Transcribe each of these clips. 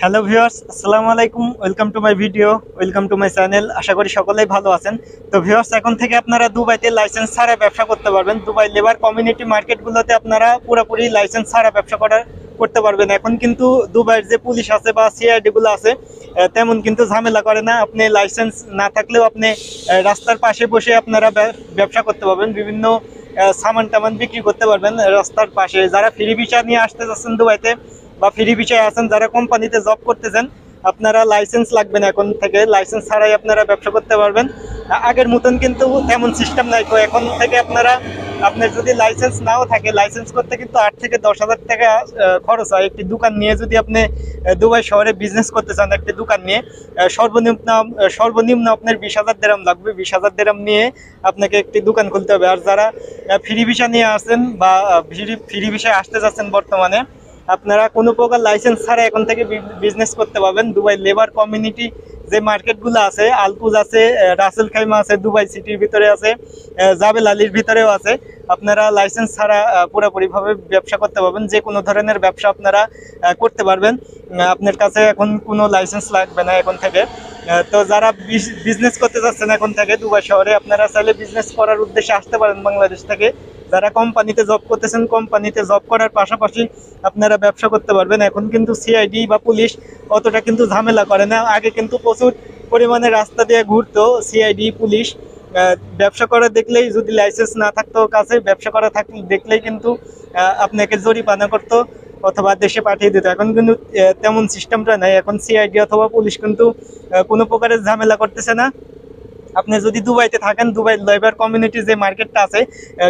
Hello viewers, আসসালামু আলাইকুম। Welcome to my video, welcome to my channel. আশা করি সকলেই ভালো আছেন। তো ভিউয়ার্স, এখন থেকে আপনারা দুবাইতে লাইসেন্স ছাড়া ব্যবসা করতে পারবেন। দুবাই লেবার কমিউনিটি মার্কেটগুলোতে আপনারা পুরোপুরি লাইসেন্স ছাড়া ব্যবসা করতে পারবেন। এখন কিন্তু দুবাইয়ের যে পুলিশ আছে বা সিআইডি গুলো আছে তেমন কিন্তু ঝামেলা করে না। আপনি লাইসেন্স না থাকলেও আপনি রাস্তার পাশে বসে আপনারা ব্যবসা করতে পারবেন। বিভিন্ন সামান টামান বিক্রি করতে পারবেন রাস্তার পাশে। যারা ফ্রি ভিসা নিয়ে আসতে যাচ্ছেন দুবাইতে বা ফ্রি ভিসায় আছেন, যারা কোম্পানিতে জব করতেছেন, আপনারা লাইসেন্স লাগবে না। এখন থেকে লাইসেন্স ছাড়াই আপনারা ব্যবসা করতে পারবেন। আগের মতন কিন্তু তেমন সিস্টেম নাই। তো এখন থেকে আপনার যদি লাইসেন্স নাও থাকে, লাইসেন্স করতে কিন্তু 8 থেকে 10,000 টাকা খরচ হয়। একটি দোকান নিয়ে যদি আপনি দুবাই শহরে বিজনেস করতে চান, একটি দোকান নিয়ে সর্বনিম্ন আপনার 20,000 দিরহাম লাগবে। 20,000 দিরহাম নিয়ে আপনাকে একটি দোকান খুলতে হবে। আর যারা ফ্রি ভিসা নিয়ে আসেন বা ফ্রি ভিসায় আসতে যাচ্ছেন, বর্তমানে আপনারা কোনো প্রকার লাইসেন্স ছাড়া এখন থেকে বিজনেস করতে পারবেন। দুবাই লেবার কমিউনিটি যে মার্কেটগুলো আছে, আলকুজ আছে, রাসেল খাইমা আছে, দুবাই সিটির ভিতরে আছে, জাবেল আলীর ভিতরেও আছে। আপনারা লাইসেন্স ছাড়া পুরোপুরিভাবে ব্যবসা করতে পারবেন। যে কোনো ধরনের ব্যবসা আপনারা করতে পারবেন। আপনার কাছে এখন কোনো লাইসেন্স লাগবে না এখন থেকে। তো যারা বিজনেস করতে যাচ্ছেন এখন থেকে দুবাই শহরে, আপনারা চাইলে বিজনেস করার উদ্দেশ্যে আসতে পারেন বাংলাদেশ থেকে। যারা কোম্পানিতে জব করতেছেন, কোম্পানিতে জব করার পাশাপাশি আপনারা ব্যবসা করতে পারবেন। এখন কিন্তু সিআইডি বা পুলিশ অতটা কিন্তু ঝামেলা করে না। আগে কিন্তু প্রচুর পরিমাণে রাস্তা দিয়ে ঘুরতো সিআইডি পুলিশ। ব্যবসা করা দেখলেই, যদি লাইসেন্স না থাকতো কাছে, ব্যবসা করা থাকলে দেখলেই কিন্তু আপনাকে জরিমানা করতো অথবা দেশে পাঠিয়ে দিত। এখন কিন্তু তেমন সিস্টেমটা নাই। এখন সিআইডি অথবা পুলিশ কিন্তু কোনো প্রকারের ঝামেলা করতেছে না। আপনি যদি দুবাইতে থাকেন, দুবাই লেবার কমিউনিটি যে মার্কেটটা আছে,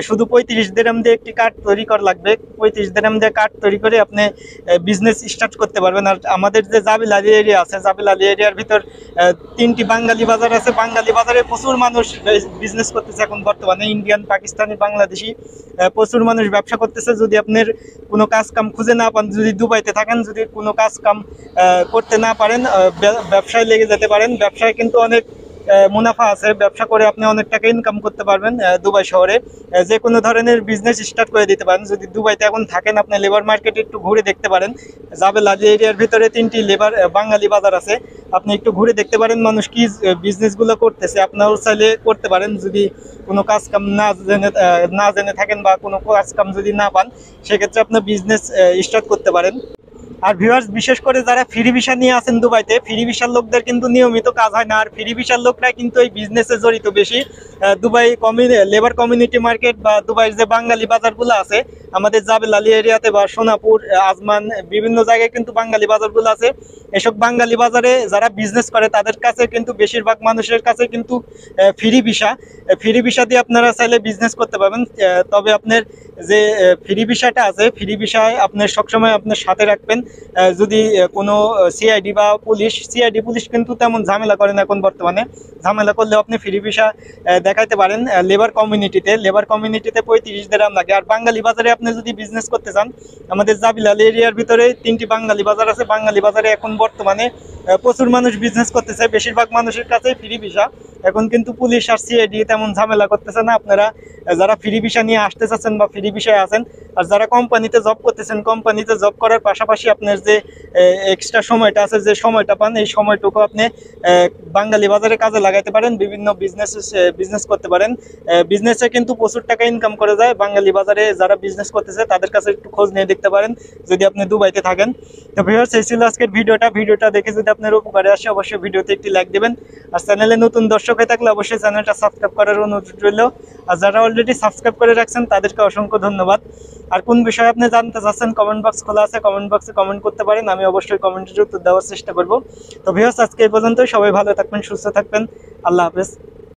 শুধু 35 দিরহাম দিয়ে একটি কার্ড তৈরি করা লাগবে। 35 দিরহাম দিয়ে কার্ড তৈরি করে আপনি বিজনেস স্টার্ট করতে পারবেন। আর আমাদের যে জাবেল আলী এরিয়া আছে, জাবেল আলী এরিয়ার ভিতর 3টি বাঙালি বাজার আছে। বাঙালি বাজারে প্রচুর মানুষ বিজনেস করতেছে এখন বর্তমানে। ইন্ডিয়ান, পাকিস্তানি, বাংলাদেশি প্রচুর মানুষ ব্যবসা করতেছে। যদি আপনার কোনো কাজ কাম খুঁজে না পান, যদি দুবাইতে থাকেন, যদি কোনো কাজ কাম করতে না পারেন, ব্যবসায় লেগে যেতে পারেন। ব্যবসায় কিন্তু অনেক মুনাফা আছে। ব্যবসা করে আপনি অনেক টাকা ইনকাম করতে পারবেন। দুবাই শহরে যে কোনো ধরনের বিজনেস স্টার্ট করে দিতে পারেন। যদি দুবাইতে এখন থাকেন, আপনি লেবার মার্কেটে একটু ঘুরে দেখতে পারেন। জাবেল আলী এরিয়ার ভিতরে 3টি বাঙালি বাজার আছে। আপনি একটু ঘুরে দেখতে পারেন মানুষ কি বিজনেসগুলো করতেছে। আপনারাও চাইলে করতে পারেন। যদি কোনো কাজ কাম না জেনে থাকেন বা কোনো কাজ কাম যদি না পান, সেক্ষেত্রে আপনার বিজনেস স্টার্ট করতে পারেন। আর ভিউয়ার্স, বিশেষ করে যারা ফ্রি ভিসা নিয়ে আছেন দুবাইতে, ফ্রি ভিসার লোকদের কিন্তু নিয়মিত কাজ হয় না। আর ফ্রি ভিসার লোকরা কিন্তু এই বিজনেসে জড়িত বেশি। দুবাই লেবার কমিউনিটি মার্কেট বা দুবাইয়ের যে বাঙালি বাজারগুলো আছে, আমাদের জাবেল আলী এরিয়াতে বা সোনাপুর, আজমান, বিভিন্ন জায়গায় কিন্তু বাঙালি বাজারগুলো আছে। এসব বাঙালি বাজারে যারা বিজনেস করে তাদের কাছে কিন্তু বেশিরভাগ মানুষের কাছে কিন্তু ফ্রি ভিসা দিয়ে আপনারা চাইলে বিজনেস করতে পারবেন। তবে আপনার যে ফ্রি ভিসাটা আছে, ফ্রি ভিসায় আপনার সবসময় আপনার সাথে রাখবেন। যদি কোনো সিআইডি বা সিআইডি পুলিশ কিন্তু তেমন ঝামেলা করেন এখন বর্তমানে। ঝামেলা করলেও আপনি ফ্রি ভিসা দেখাইতে পারেন। লেবার কমিউনিটিতে 35 দিরহাম লাগে। আর বাঙালি বাজারে আপনি যদি বিজনেস করতে চান, আমাদের জাবেল আলী এরিয়ার ভিতরে 3টি বাঙালি বাজার আছে। বাঙালি বাজারে এখন বর্তমানে প্রচুর মানুষ বিজনেস করতেছে। বেশিরভাগ মানুষের কাছে ফ্রি ভিসা। এখন কিন্তু পুলিশ আর সিআইডি তেমন ঝামেলা করতেছে না। আপনারা যারা ফ্রি ভিসা নিয়ে আসতে চাচ্ছেন বা ফ্রি ভিসায় আছেন, আর যারা কোম্পানিতে জব করতেছেন, কোম্পানিতে জব করার পাশাপাশি আপনার যে এক্সট্রা সময়টা আছে, যে সময়টা পান, এই সময়টুকু আপনি বাঙালি বাজারে কাজে লাগাইতে পারেন। বিভিন্ন বিজনেস করতে পারেন। বিজনেসে কিন্তু প্রচুর টাকা ইনকাম করা যায়। বাঙালি বাজারে যারা বিজনেস করতেছে তাদের কাছে একটু খোঁজ নিয়ে দেখতে পারেন যদি আপনি দুবাইতে থাকেন। তো ভিউয়ার্স, এই ছিল আজকের ভিডিওটা দেখে যদি আপনার উপকারে আসে, অবশ্যই ভিডিওতে একটি লাইক দেবেন। আর চ্যানেলে নতুন দর্শক হয়ে থাকলে অবশ্যই চ্যানেলটা সাবস্ক্রাইব করার অনুরোধ রইল। আর যারা অলরেডি সাবস্ক্রাইব করে রাখছেন তাদেরকে অসংখ্য ধন্যবাদ। আর কোন বিষয়ে আপনি জানতে চাচ্ছেন, কমেন্ট বক্স খোলা আছে, কমেন্ট বক্সে কমেন্ট করতে পারেন। আমি অবশ্যই কমেন্টের উত্তর দেওয়ার চেষ্টা করব। তো ভিউয়ার্স, আজকে এই পর্যন্তই। সবাই ভালো থাকবেন, সুস্থ থাকবেন। আল্লাহ হাফেজ।